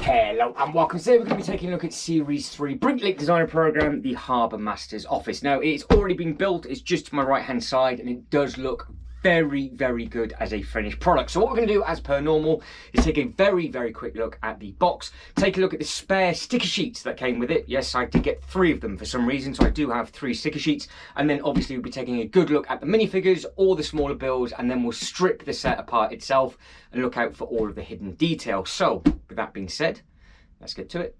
Hello and welcome. Today we're going to be taking a look at Series 3 Bricklink designer program, the Harbourmasters office. Now it's already been built, it's just to my right hand side, and it does look very good as a finished product. So what we're going to do as per normal is take a very quick look at the box, take a look at the spare sticker sheets that came with it. Yes, I did get 3 of them for some reason, so I do have 3 sticker sheets, and then obviously we'll be taking a good look at the minifigures, all the smaller builds, and then we'll strip the set apart itself and look out for all of the hidden details. So with that being said, let's get to it.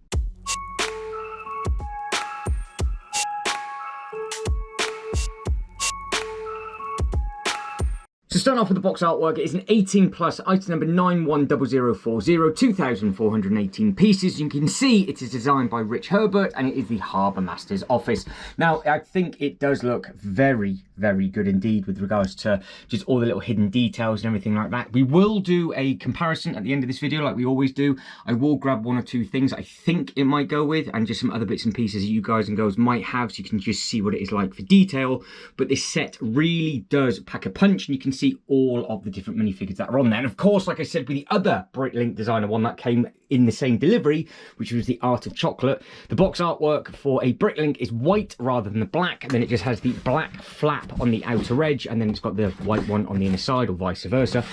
So starting off with the box artwork, it is an 18 plus, item number 910040, 2,418 pieces. You can see it is designed by Rich Herbert and it is the Harbourmasters office. Now I think it does look very good indeed with regards to just all the little hidden details and everything like that. We will do a comparison at the end of this video like we always do. I will grab 1 or 2 things I think it might go with and just some other bits and pieces that you guys and girls might have, so you can just see what it is like for detail. But this set really does pack a punch, and you can see all of the different minifigures that are on there. And of course, like I said, with the other Bricklink designer one that came in the same delivery, which was the Art of Chocolate, the box artwork for a Bricklink is white rather than the black, and then it just has the black flap on the outer edge, and then it's got the white one on the inner side, or vice versa.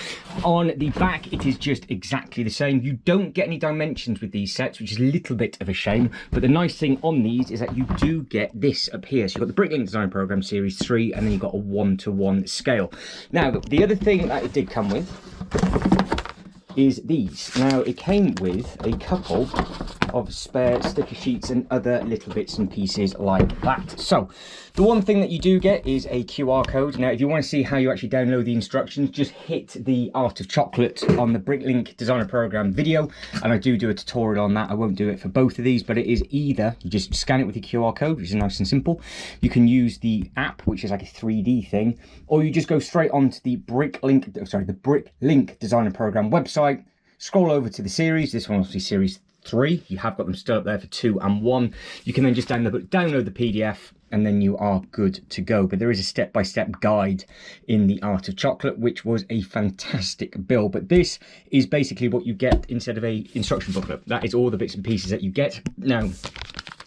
On the back, it is just exactly the same. You don't get any dimensions with these sets, which is a little bit of a shame, but the nice thing on these is that you do get this up here. So you've got the Bricklink Design Program Series 3, and then you've got a 1:1 scale. Now, the other thing that it did come with is these. Now it came with a couple of spare sticker sheets and other little bits and pieces like that. So the one thing that you do get is a QR code. Now if you want to see how you actually download the instructions, just hit the Art of Chocolate on the Bricklink designer program video, and I do a tutorial on that. I won't do it for both of these, but it is either you just scan it with the QR code, which is nice and simple. You can use the app, which is like a 3D thing, or you just go straight onto the Bricklink designer program website, scroll over to the series. This one obviously Series 3. You have got them still up there for 2 and 1. You can then just download the PDF, and then you are good to go. But there is a step-by-step guide in the Art of Chocolate, which was a fantastic build. But this is basically what you get instead of a instruction booklet. That is all the bits and pieces that you get. Now,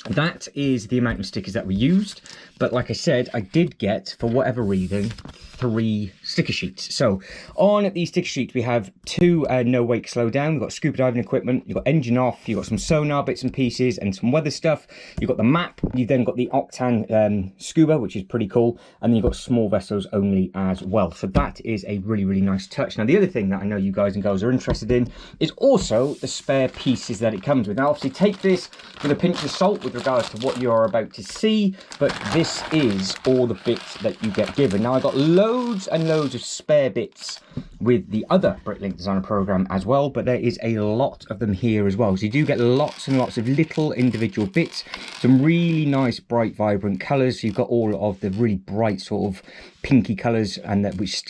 that is the amount of stickers that we used, but like I said, I did get, for whatever reason, 3 sticker sheets. So on these sticker sheets we have 2 no wake slow down, we've got scuba diving equipment, you've got engine off, you've got some sonar bits and pieces and some weather stuff, you've got the map, you've then got the octane scuba, which is pretty cool, and then you've got small vessels only as well. So that is a really nice touch. Now the other thing that I know you guys and girls are interested in is also the spare pieces that it comes with. Now obviously take this with a pinch of salt with regards to what you are about to see, but this is all the bits that you get given. Now I got loads and loads of spare bits with the other Bricklink designer program as well, but there is a lot of them here as well. So you do get lots and lots of little individual bits, some really nice bright vibrant colors. So you've got all of the really bright sort of pinky colors, and that which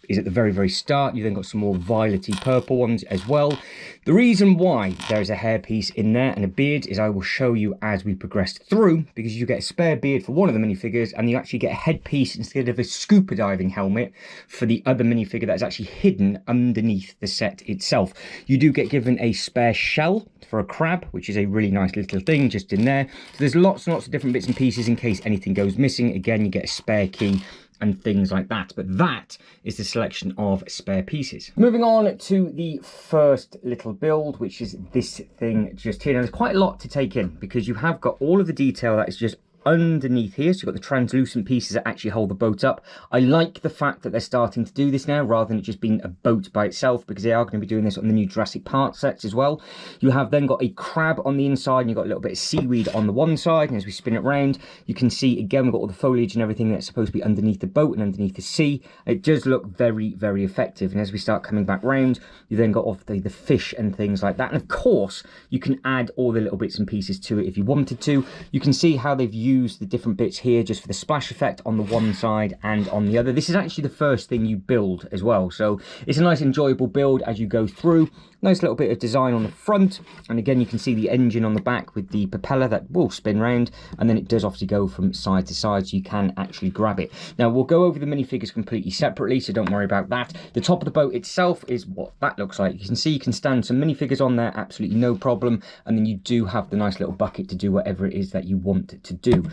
is at the very start. You then got some more violety purple ones as well. The reason why there is a hairpiece in there and a beard is I will show you as we progress through, because you get a spare beard for one of the minifigures, and you actually get a headpiece instead of a scuba diving helmet for the other minifigure that is actually hidden underneath the set itself. You do get given a spare shell for a crab, which is a really nice little thing just in there. So there's lots and lots of different bits and pieces in case anything goes missing. Again, you get a spare key and things like that. But that is the selection of spare pieces. Moving on to the first little build, which is this thing just here. Now there's quite a lot to take in, because you have got all of the detail that is just underneath here. So you've got the translucent pieces that actually hold the boat up. I like the fact that they're starting to do this now rather than it just being a boat by itself, because they are going to be doing this on the new Jurassic Park sets as well. You have then got a crab on the inside, and you've got a little bit of seaweed on the one side, and as we spin it around you can see again we've got all the foliage and everything that's supposed to be underneath the boat and underneath the sea. It does look very effective, and as we start coming back round you then got off the fish and things like that. And of course you can add all the little bits and pieces to it if you wanted to. You can see how they've used the different bits here just for the splash effect on the one side and on the other. This is actually the first thing you build as well, so it's a nice enjoyable build as you go through. Nice little bit of design on the front, and again you can see the engine on the back with the propeller that will spin round, and then it does obviously go from side to side, so you can actually grab it. Now we'll go over the minifigures completely separately, so don't worry about that. The top of the boat itself is what that looks like. You can see you can stand some minifigures on there, absolutely no problem, and then you do have the nice little bucket to do whatever it is that you want to do.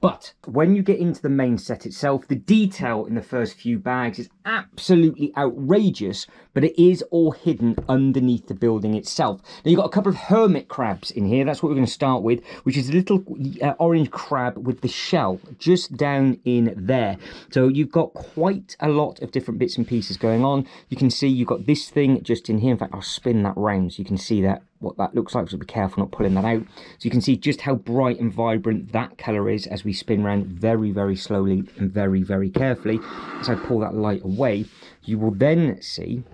But when you get into the main set itself, the detail in the first few bags is absolutely outrageous, but it is all hidden underneath the building itself. Now you've got a couple of hermit crabs in here. That's what we're going to start with, which is a little orange crab with the shell just down in there. So you've got quite a lot of different bits and pieces going on. You can see you've got this thing just in here. In fact, I'll spin that round so you can see that what that looks like, so be careful not pulling that out. So you can see just how bright and vibrant that colour is as we spin around very, very slowly and very, very carefully. As I pull that light away, you will then see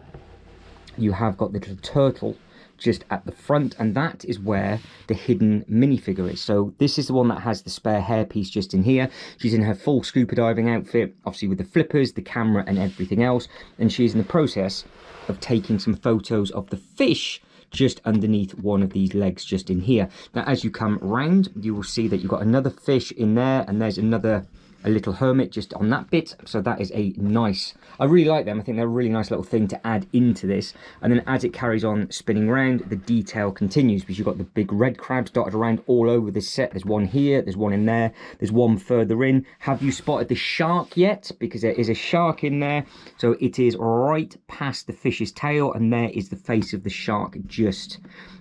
you have got the little turtle just at the front, and that is where the hidden minifigure is. So this is the one that has the spare hairpiece just in here. She's in her full scuba diving outfit, obviously with the flippers, the camera and everything else, and she's in the process of taking some photos of the fish just underneath one of these legs just in here. Now as you come round, you will see that you've got another fish in there, and there's a little hermit just on that bit. So that is a nice, I really like them. I think they're a really nice little thing to add into this. And then as it carries on spinning around, the detail continues, because you've got the big red crabs dotted around all over this set. There's one here, there's one in there, there's one further in. Have you spotted the shark yet? Because there is a shark in there. So it is right past the fish's tail, and there is the face of the shark just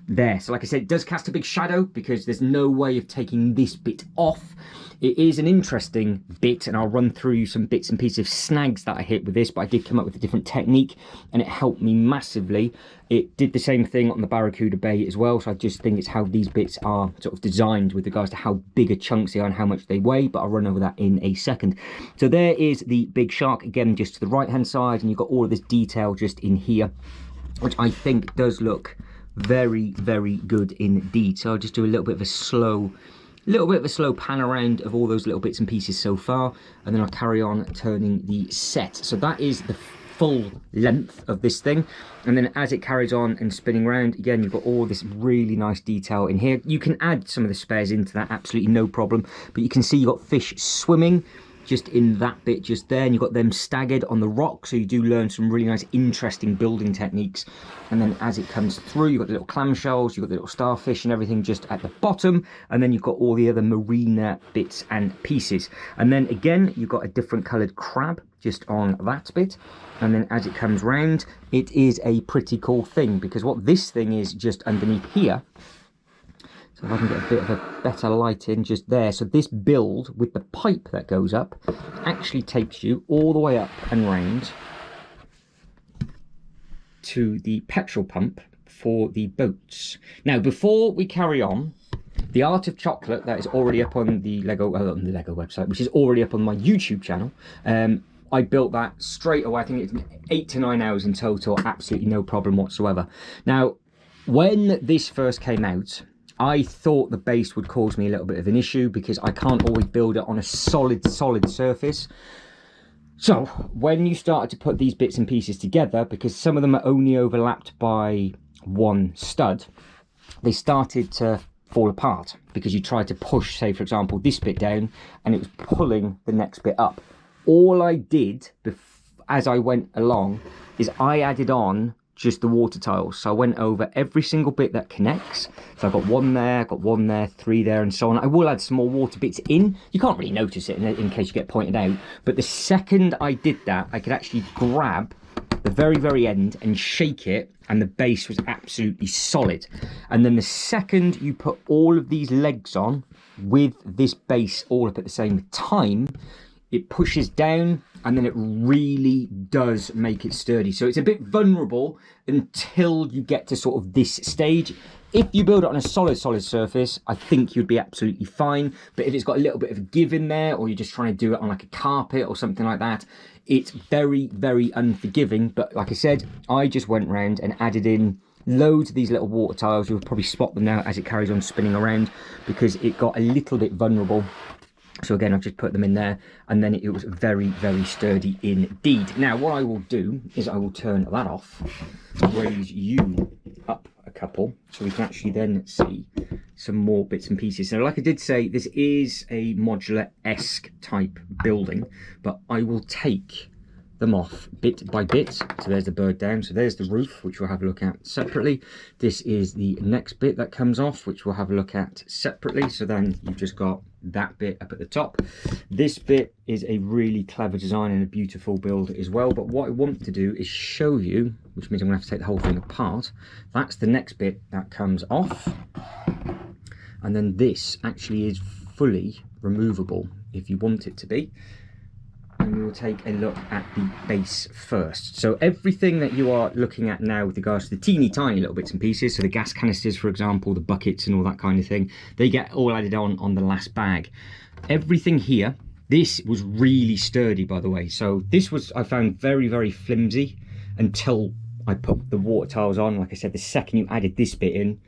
there. So like I said, it does cast a big shadow because there's no way of taking this bit off. It is an interesting bit, and I'll run through some bits and pieces of snags that I hit with this, but I did come up with a different technique and it helped me massively. It did the same thing on the Barracuda Bay as well, so I just think it's how these bits are sort of designed with regards to how bigger chunks they are and how much they weigh, but I'll run over that in a second. So there is the big shark, again just to the right hand side, and you've got all of this detail just in here, which I think does look very, very good indeed. So I'll just do a little bit of a slow pan around of all those little bits and pieces so far, and then I'll carry on turning the set. So that is the full length of this thing, and then as it carries on and spinning around, again you've got all this really nice detail in here. You can add some of the spares into that, absolutely no problem, but you can see you've got fish swimming just in that bit just there, and you've got them staggered on the rock, so you do learn some really nice interesting building techniques. And then as it comes through, you've got the little clamshells, you've got the little starfish and everything just at the bottom, and then you've got all the other marina bits and pieces. And then again you've got a different coloured crab just on that bit, and then as it comes round, it is a pretty cool thing, because what this thing is just underneath here, so if I can get a bit of a better light in just there. So this build with the pipe that goes up actually takes you all the way up and round to the petrol pump for the boats. Now, before we carry on, the Art of Chocolate that is already up on the Lego website, which is already up on my YouTube channel. I built that straight away. I think it's 8 to 9 hours in total, absolutely no problem whatsoever. Now, when this first came out, I thought the base would cause me a little bit of an issue because I can't always build it on a solid surface. So when you started to put these bits and pieces together, because some of them are only overlapped by one stud, they started to fall apart because you tried to push, say for example, this bit down and it was pulling the next bit up. All I did as I went along is I added on just the water tiles. So I went over every single bit that connects. So I've got one there, 3 there, and so on. I will add some more water bits in. You can't really notice it in case you get pointed out. But the second I did that, I could actually grab the very, very end and shake it, and the base was absolutely solid. And then the second you put all of these legs on with this base all up at the same time, it pushes down and then it really does make it sturdy. So it's a bit vulnerable until you get to sort of this stage. If you build it on a solid surface, I think you'd be absolutely fine. But if it's got a little bit of a give in there, or you're just trying to do it on like a carpet or something like that, it's very, very unforgiving. But like I said, I just went round and added in loads of these little water tiles. You'll probably spot them now as it carries on spinning around because it got a little bit vulnerable. So again, I've just put them in there, and then it was very, very sturdy indeed. Now, what I will do is I will turn that off, raise you up a couple so we can actually then see some more bits and pieces. So like I did say, this is a modular-esque type building, but I will take them off bit by bit. So there's the bird down, so there's the roof, which we'll have a look at separately. This is the next bit that comes off, which we'll have a look at separately. So then you've just got that bit up at the top. This bit is a really clever design and a beautiful build as well, but what I want to do is show you, which means I'm gonna have to take the whole thing apart. That's the next bit that comes off, and then this actually is fully removable if you want it to be. And we will take a look at the base first. So everything that you are looking at now with regards to the teeny tiny little bits and pieces, so the gas canisters, for example, the buckets and all that kind of thing, they get all added on the last bag. Everything here, this was really sturdy, by the way. So this was, I found, very, very flimsy until I put the water tiles on. Like I said, the second you added this bit in,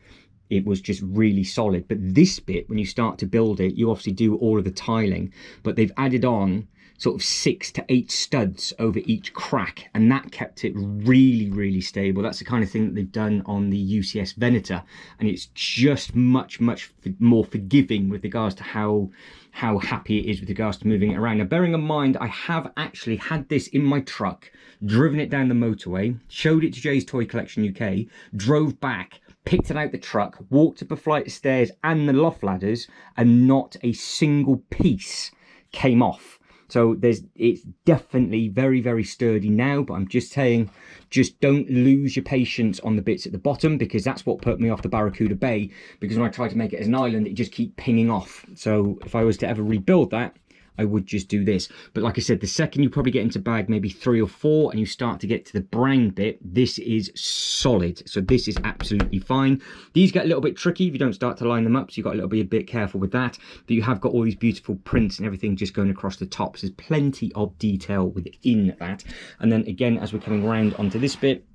it was just really solid. But this bit, when you start to build it, you obviously do all of the tiling, but they've added on sort of 6 to 8 studs over each crack, and that kept it really, really stable. That's the kind of thing that they've done on the UCS Venator, and it's just much more forgiving with regards to how happy it is with regards to moving it around. Now, bearing in mind, I have actually had this in my truck, driven it down the motorway, showed it to Jay's Toy Collection UK, drove back, picked it out the truck, walked up a flight of stairs and the loft ladders, and not a single piece came off. So it's definitely very, very sturdy now, but I'm just saying, just don't lose your patience on the bits at the bottom, because that's what put me off the Barracuda Bay, because when I tried to make it as an island, it just keep pinging off. So if I was to ever rebuild that, I would just do this. But like I said, the second you probably get into bag maybe 3 or 4 and you start to get to the brown bit, this is solid. So this is absolutely fine. These get a little bit tricky if you don't start to line them up, so you've got to be a bit careful with that. But you have got all these beautiful prints and everything just going across the top. So there's plenty of detail within that. And then again, as we're coming around onto this bit,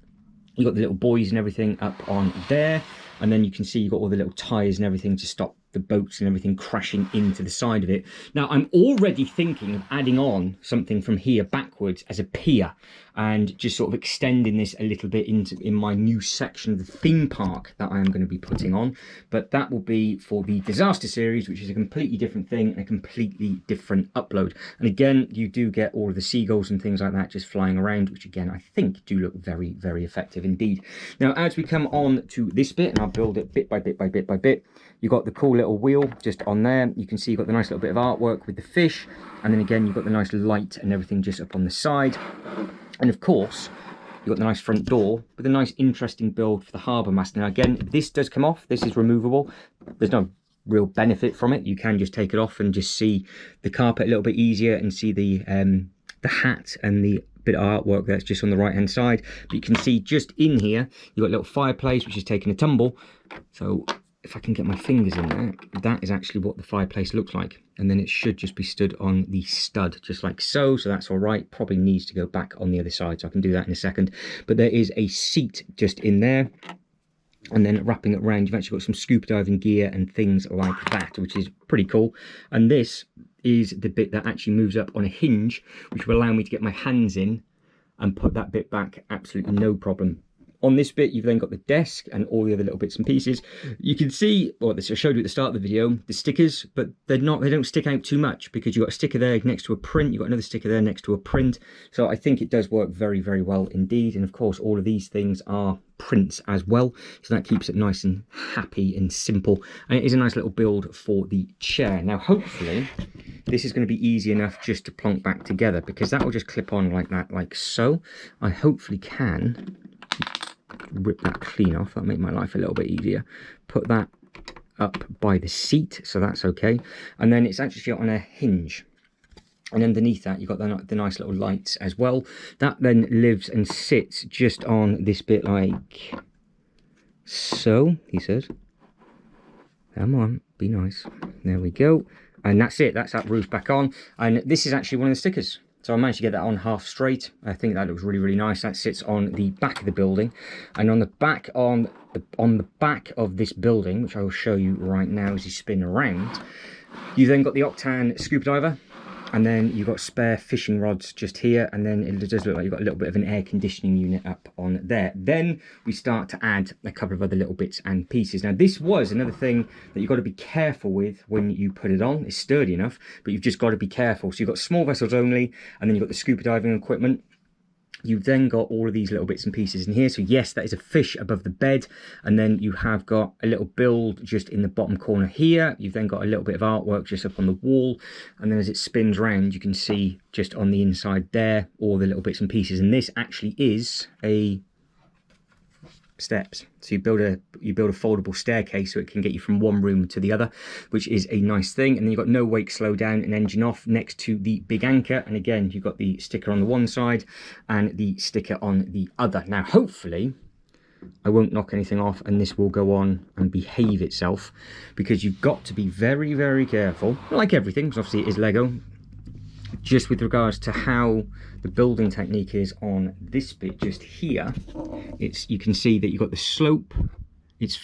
you've got the little buoys and everything up on there. And then you can see you've got all the little tyres and everything to stop the boats and everything crashing into the side of it. Now, I'm already thinking of adding on something from here backwards as a pier, and just sort of extending this a little bit in my new section of the theme park that I am going to be putting on. But that will be for the Disaster series, which is a completely different thing and a completely different upload. And again, you do get all of the seagulls and things like that just flying around, which again, I think do look very, very effective indeed. Now, as we come on to this bit, and I'll build it bit by bit by bit by bit, you've got the cool little wheel just on there. You can see you've got the nice little bit of artwork with the fish, and then again you've got the nice light and everything just up on the side. And of course, you've got the nice front door with a nice interesting build for the Harbourmaster. Now again, this does come off, this is removable. There's no real benefit from it. You can just take it off and just see the carpet a little bit easier, and see the hat and the bit of artwork that's just on the right hand side. But you can see just in here, you've got a little fireplace which is taking a tumble. So if I can get my fingers in there, that is actually what the fireplace looks like. And then it should just be stood on the stud, just like so. So that's all right. Probably needs to go back on the other side, so I can do that in a second. But there is a seat just in there. And then wrapping it around, you've actually got some scuba diving gear and things like that, which is pretty cool. And this is the bit that actually moves up on a hinge, which will allow me to get my hands in and put that bit back absolutely no problem. On this bit, you've then got the desk and all the other little bits and pieces. You can see, or this I showed you at the start of the video, the stickers, but they don't stick out too much, because you've got a sticker there next to a print, you've got another sticker there next to a print. So I think it does work very, very well indeed. And of course, all of these things are prints as well, so that keeps it nice and happy and simple. And it is a nice little build for the chair. Now, hopefully, this is going to be easy enough just to plonk back together, because that will just clip on like that, like so. I hopefully can rip that clean off. That'll make my life a little bit easier. Put that up by the seat, so that's okay. And then it's actually on a hinge, and underneath that you've got the nice little lights as well. That then lives and sits just on this bit like so, he says. Come on, be nice. There we go. And that's it, that's that roof back on. And this is actually one of the stickers. So I managed to get that on half straight. I think that looks really, really nice. That sits on the back of the building. And on the back back of this building, which I will show you right now as you spin around, you then got the Octane scuba diver. And then you've got spare fishing rods just here, and then it does look like you've got a little bit of an air conditioning unit up on there. Then we start to add a couple of other little bits and pieces. Now this was another thing that you've got to be careful with when you put it on. It's sturdy enough, but you've just got to be careful. So you've got small vessels only, and then you've got the scuba diving equipment. You've then got all of these little bits and pieces in here. So yes, that is a fish above the bed. And then you have got a little build just in the bottom corner here. You've then got a little bit of artwork just up on the wall. And then as it spins around, you can see just on the inside there, all the little bits and pieces. And this actually is a steps. So you build a foldable staircase so it can get you from one room to the other, which is a nice thing. And then you've got no wake, slow down and engine off next to the big anchor. And again, you've got the sticker on the one side and the sticker on the other. Now, hopefully I won't knock anything off and this will go on and behave itself, because you've got to be very, very careful, like everything, because obviously it is Lego, just with regards to how the building technique is on this bit just here. You can see that you've got the slope.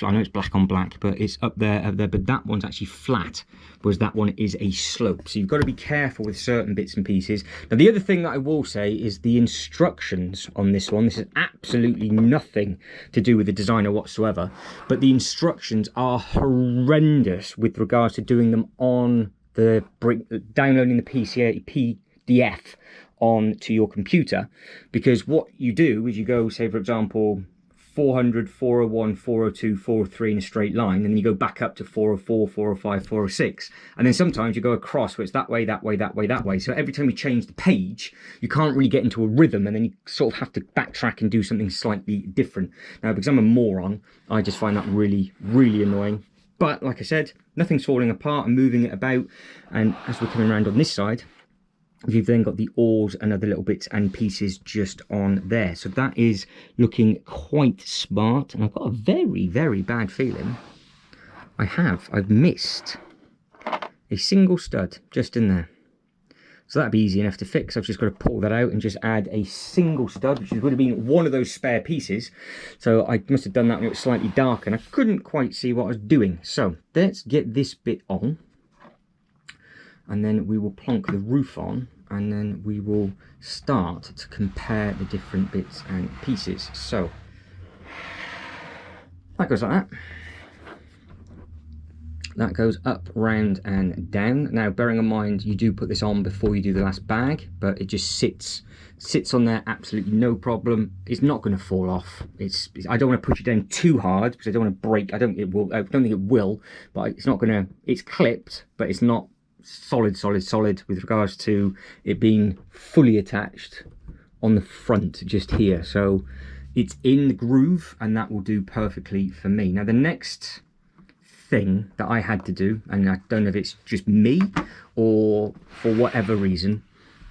I know it's black on black, but it's up there, but that one's actually flat, whereas that one is a slope. So you've got to be careful with certain bits and pieces. Now, the other thing that I will say is the instructions on this one. This is absolutely nothing to do with the designer whatsoever, but the instructions are horrendous with regards to doing them on the downloading the PDF onto your computer, because what you do is you go, say for example, 400, 401, 402, 403 in a straight line, and then you go back up to 404, 405, 406, and then sometimes you go across where it's that way, that way, that way, that way. So every time you change the page, you can't really get into a rhythm, and then you sort of have to backtrack and do something slightly different. Now, because I'm a moron, I just find that really, really annoying. But like I said, nothing's falling apart and moving it about. And as we're coming around on this side, you've then got the oars and other little bits and pieces just on there. So that is looking quite smart. And I've got a very, very bad feeling I've missed a single stud just in there. So that'd be easy enough to fix. I've just got to pull that out and just add a single stud, which would have been one of those spare pieces. So I must have done that when it was slightly dark and I couldn't quite see what I was doing. So let's get this bit on, and then we will plonk the roof on, and then we will start to compare the different bits and pieces. So that goes like that. That goes up, round and down. Now, bearing in mind, you do put this on before you do the last bag, but it just sits on there absolutely no problem. It's not going to fall off. I don't want to push it down too hard because I don't want to break. I don't think it will, but it's not going to. It's clipped, but it's not solid with regards to it being fully attached on the front just here. So it's in the groove, and that will do perfectly for me. Now, the next thing that I had to do, and I don't know if it's just me or for whatever reason,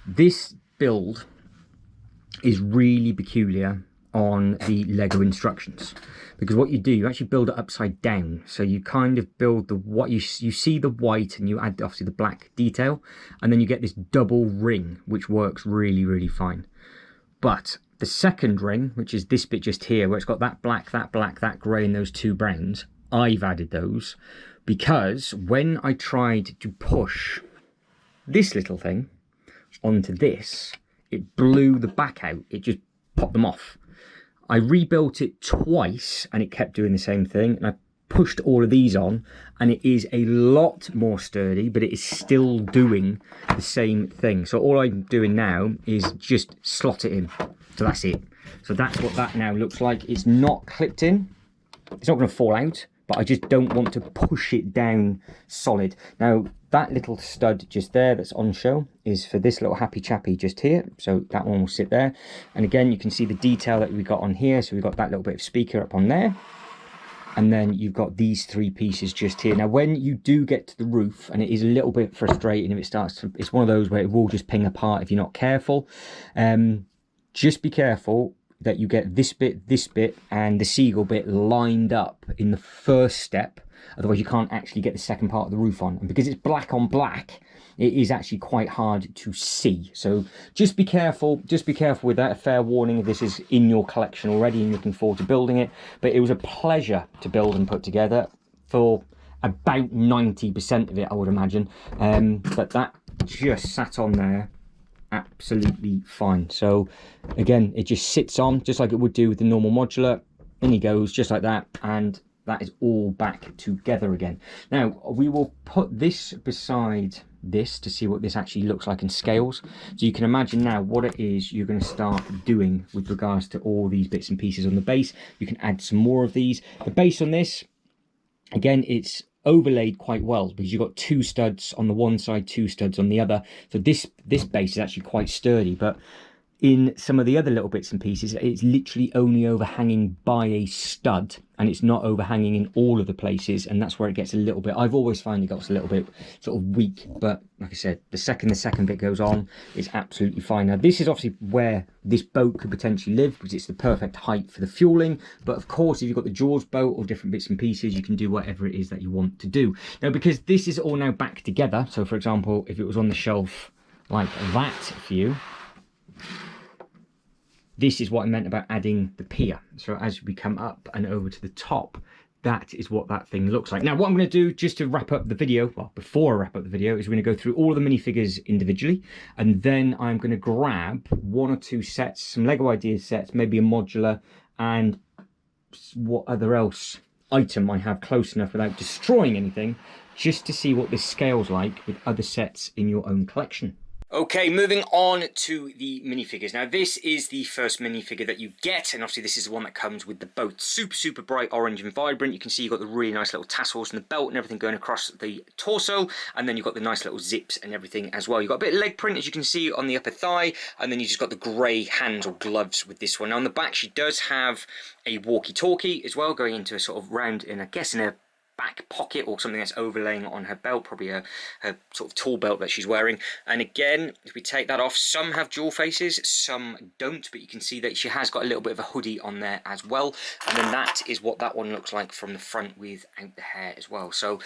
this build is really peculiar on the Lego instructions, because what you do, you actually build it upside down. So you kind of build the what you see the white, and you add obviously the black detail, and then you get this double ring, which works really, really fine. But the second ring, which is this bit just here, where it's got that black, that grey, and those two browns, I've added those because when I tried to push this little thing onto this, it blew the back out. It just popped them off. I rebuilt it twice and it kept doing the same thing. And I pushed all of these on and it is a lot more sturdy, but it is still doing the same thing. So all I'm doing now is just slot it in. So that's it. So that's what that now looks like. It's not clipped in. It's not going to fall out, but I just don't want to push it down solid. Now, that little stud just there that's on show is for this little happy chappy just here. So that one will sit there. And again, you can see the detail that we got on here. So we've got that little bit of speaker up on there. And then you've got these three pieces just here. Now, when you do get to the roof, and it is a little bit frustrating if it starts to, it's one of those where it will just ping apart if you're not careful. Just be careful that you get this bit and the seagull bit lined up in the first step. Otherwise you can't actually get the second part of the roof on. And because it's black on black, it is actually quite hard to see. So just be careful with that. A fair warning if this is in your collection already and looking forward to building it. But it was a pleasure to build and put together for about 90% of it, I would imagine. But just sat on there absolutely fine. So again, it just sits on just like it would do with the normal modular. In he goes just like that, and that is all back together again. Now we will put this beside this to see what this actually looks like in scales, so you can imagine now what it is you're going to start doing with regards to all these bits and pieces on the base. You can add some more of these. The base on this, again, it's overlaid quite well because you've got 2 studs on the one side, 2 studs on the other, so this base is actually quite sturdy. But in some of the other little bits and pieces, it's literally only overhanging by a stud, and it's not overhanging in all of the places, and that's where it gets a little bit, I've always found it gets a little bit sort of weak. But like I said, the second bit goes on, it's absolutely fine. Now this is obviously where this boat could potentially live, because it's the perfect height for the fueling. But of course, if you've got the Jaws boat or different bits and pieces, you can do whatever it is that you want to do. Now, because this is all now back together, so for example, if it was on the shelf like that for you, this is what I meant about adding the pier. So as we come up and over to the top, that is what that thing looks like. Now, what I'm going to do, just to wrap up the video, well, before I wrap up the video, is we're going to go through all of the minifigures individually, and then I'm going to grab 1 or 2 sets, some Lego Ideas sets, maybe a modular, and what other else item I have close enough without destroying anything, just to see what this scales like with other sets in your own collection. Okay, moving on to the minifigures. Now, this is the first minifigure that you get, and obviously this is the one that comes with the boat. Super, super bright orange and vibrant. You can see you've got the really nice little tassels and the belt and everything going across the torso, and then you've got the nice little zips and everything as well. You've got a bit of leg print, as you can see, on the upper thigh, and then you just got the grey hands or gloves with this one. Now, on the back, she does have a walkie-talkie as well, going into a sort of round, I guess in a back pocket or something that's overlaying on her belt, probably her sort of tool belt that she's wearing. And again, if we take that off, some have dual faces, some don't, but you can see that she has got a little bit of a hoodie on there as well. And then that is what that one looks like from the front without the hair as well. So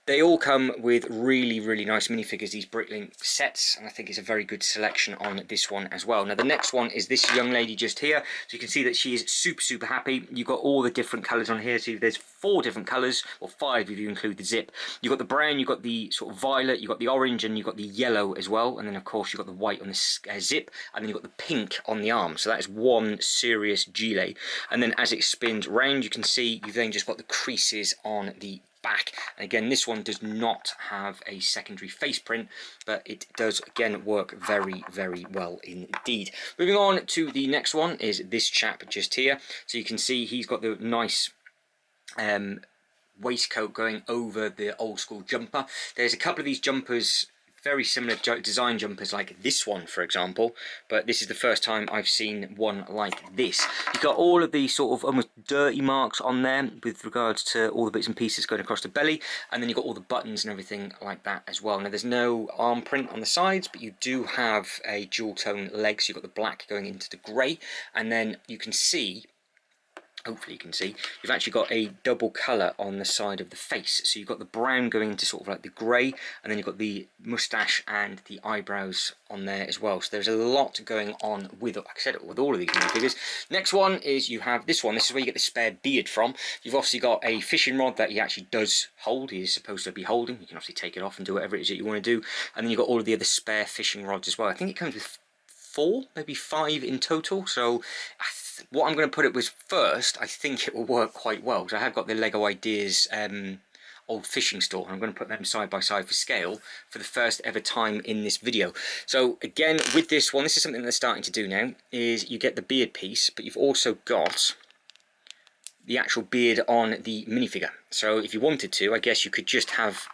they all come with really, really nice minifigures, these Bricklink sets, and I think it's a very good selection on this one as well. Now, the next one is this young lady just here. So you can see that she is super, super happy. You've got all the different colours on here. So there's 4 different colours, or 5 if you include the zip. You've got the brown, you've got the sort of violet, you've got the orange, and you've got the yellow as well. And then, of course, you've got the white on the zip, and then you've got the pink on the arm. So that is one serious gilet. And then as it spins round, you can see you've then just got the creases on the back. And again, this one does not have a secondary face print, but it does again work very, very well indeed. Moving on to the next one is this chap just here. So you can see he's got the nice waistcoat going over the old school jumper. There's a couple of these jumpers, very similar design jumpers like this one, for example, but this is the first time I've seen one like this. You've got all of these sort of almost dirty marks on there with regards to all the bits and pieces going across the belly, and then you've got all the buttons and everything like that as well. Now, there's no arm print on the sides, but you do have a dual tone leg, so you've got the black going into the grey, and then you can see, hopefully you can see, you've actually got a double colour on the side of the face. So you've got the brown going into sort of like the grey, and then you've got the moustache and the eyebrows on there as well. So there's a lot going on with, like I said, with all of these minifigures. Next one is you have this one. This is where you get the spare beard from. You've obviously got a fishing rod that he actually does hold. He is supposed to be holding. You can obviously take it off and do whatever it is that you want to do. And then you've got all of the other spare fishing rods as well. I think it comes with 4, maybe 5 in total. So what I'm going to put it with first, I think it will work quite well, because I have got the Lego Ideas old fishing store, and I'm going to put them side by side for scale for the first ever time in this video. So again, with this one, this is something they're starting to do now, is you get the beard piece, but you've also got the actual beard on the minifigure. So if you wanted to, I guess you could just have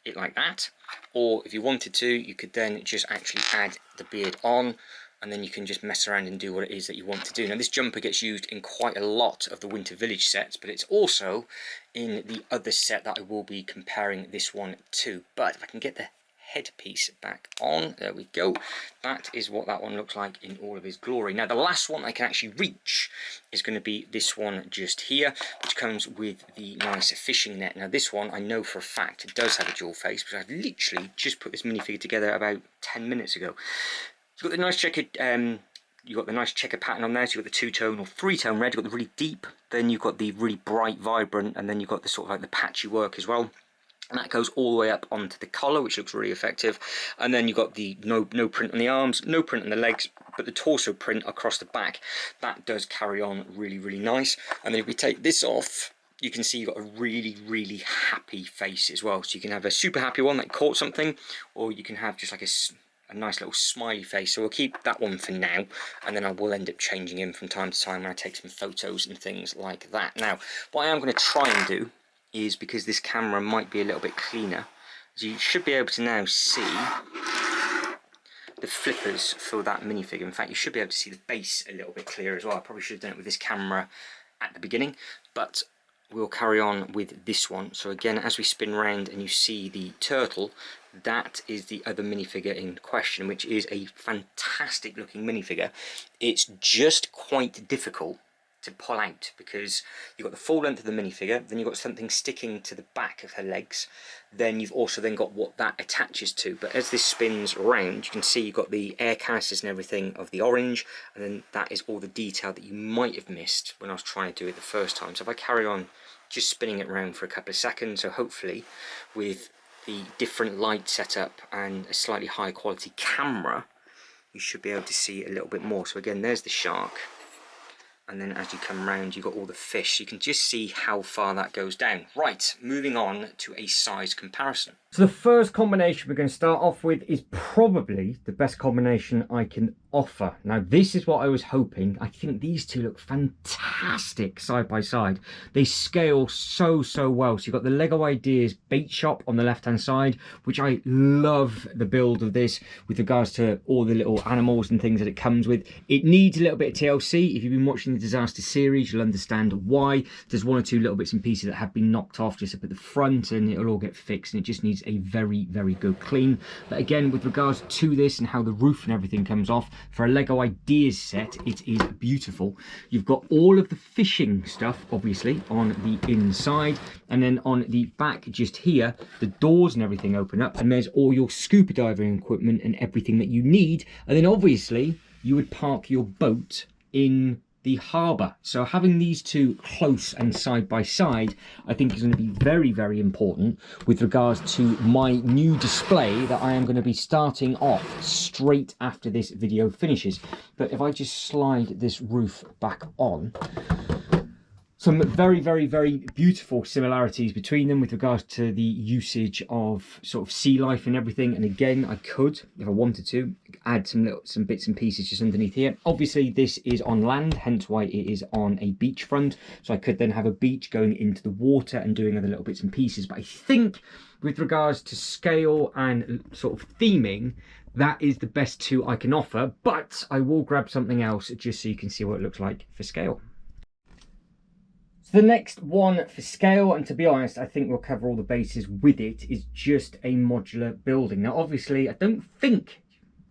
it like that, or if you wanted to, you could then just actually add the beard on, and then you can just mess around and do what it is that you want to do. Now, this jumper gets used in quite a lot of the Winter Village sets, but it's also in the other set that I will be comparing this one to. But if I can get the headpiece back on, there we go. That is what that one looks like in all of his glory. Now, the last one I can actually reach is going to be this one just here, which comes with the nice fishing net. Now, this one I know for a fact it does have a dual face, because I've literally just put this minifigure together about 10 minutes ago. You've got the nice checkered, you've got the nice checker pattern on there. So you've got the 2-tone or 3-tone red. You've got the really deep. Then you've got the really bright, vibrant, and then you've got the sort of like the patchy work as well. And that goes all the way up onto the collar, which looks really effective. And then you've got the no print on the arms, no print on the legs, but the torso print across the back. That does carry on really, really nice. And then if we take this off, you can see you've got a really, really happy face as well. So you can have a super happy one that caught something, or you can have just like a nice little smiley face. So we'll keep that one for now, and then I will end up changing him from time to time when I take some photos and things like that. Now, what I am going to try and do is, because this camera might be a little bit cleaner, so you should be able to now see the flippers for that minifigure. In fact, you should be able to see the base a little bit clearer as well. I probably should have done it with this camera at the beginning, but we'll carry on with this one. So again, as we spin round and you see the turtle, that is the other minifigure in question, which is a fantastic looking minifigure. It's just quite difficult to pull out because you've got the full length of the minifigure, then you've got something sticking to the back of her legs, then you've also then got what that attaches to. But as this spins around, you can see you've got the air canisters and everything of the orange, and then that is all the detail that you might have missed when I was trying to do it the first time. So if I carry on just spinning it around for a couple of seconds, so hopefully with the different light setup and a slightly higher quality camera, you should be able to see a little bit more. So again, there's the shark. And then as you come around, you've got all the fish. You can just see how far that goes down. Right, moving on to a size comparison. So the first combination we're going to start off with is probably the best combination I can offer. Now, this is what I was hoping. I think these two look fantastic side by side. They scale so well. So you've got the Lego Ideas bait shop on the left-hand side, which I love the build of this with regards to all the little animals and things that it comes with. It needs a little bit of TLC. If you've been watching the Disaster series, you'll understand why. There's one or two little bits and pieces that have been knocked off just up at the front, and it'll all get fixed, and it just needs a very good clean. But again, with regards to this and how the roof and everything comes off, for a Lego Ideas set, it is beautiful. You've got all of the fishing stuff obviously on the inside, and then on the back just here, the doors and everything open up, and there's all your scuba diving equipment and everything that you need. And then obviously you would park your boat in the harbour. So having these two close and side by side, I think is going to be very important with regards to my new display that I am going to be starting off straight after this video finishes. But if I just slide this roof back on, some very beautiful similarities between them with regards to the usage of sort of sea life and everything. And again, I could, if I wanted to, add some bits and pieces just underneath here. Obviously, this is on land, hence why it is on a beachfront. So I could then have a beach going into the water and doing other little bits and pieces. But I think with regards to scale and sort of theming, that is the best two I can offer. But I will grab something else just so you can see what it looks like for scale. The next one for scale, and to be honest, I think we'll cover all the bases with it, is just a modular building. Now, obviously, I don't think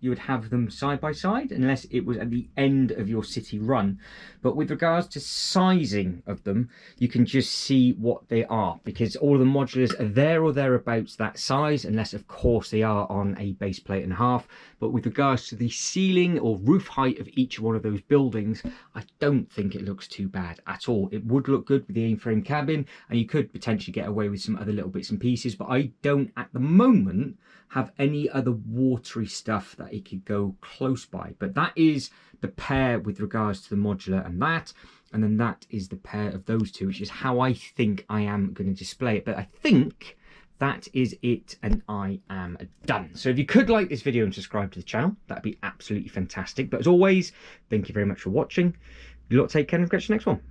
you would have them side by side unless it was at the end of your city run. But with regards to sizing of them, you can just see what they are, because all of the modulars are there or thereabouts that size, unless of course they are on a base plate and a half. But with regards to the ceiling or roof height of each one of those buildings, I don't think it looks too bad at all. It would look good with the A-frame cabin, and you could potentially get away with some other little bits and pieces, but I don't at the moment have any other watery stuff that it could go close by. But that is the pair with regards to the modular and that, and then that is the pair of those two, which is how I think I am going to display it. But I think that is it, and I am done. So if you could like this video and subscribe to the channel, that'd be absolutely fantastic. But as always, thank you very much for watching. You lot take care and catch you next one.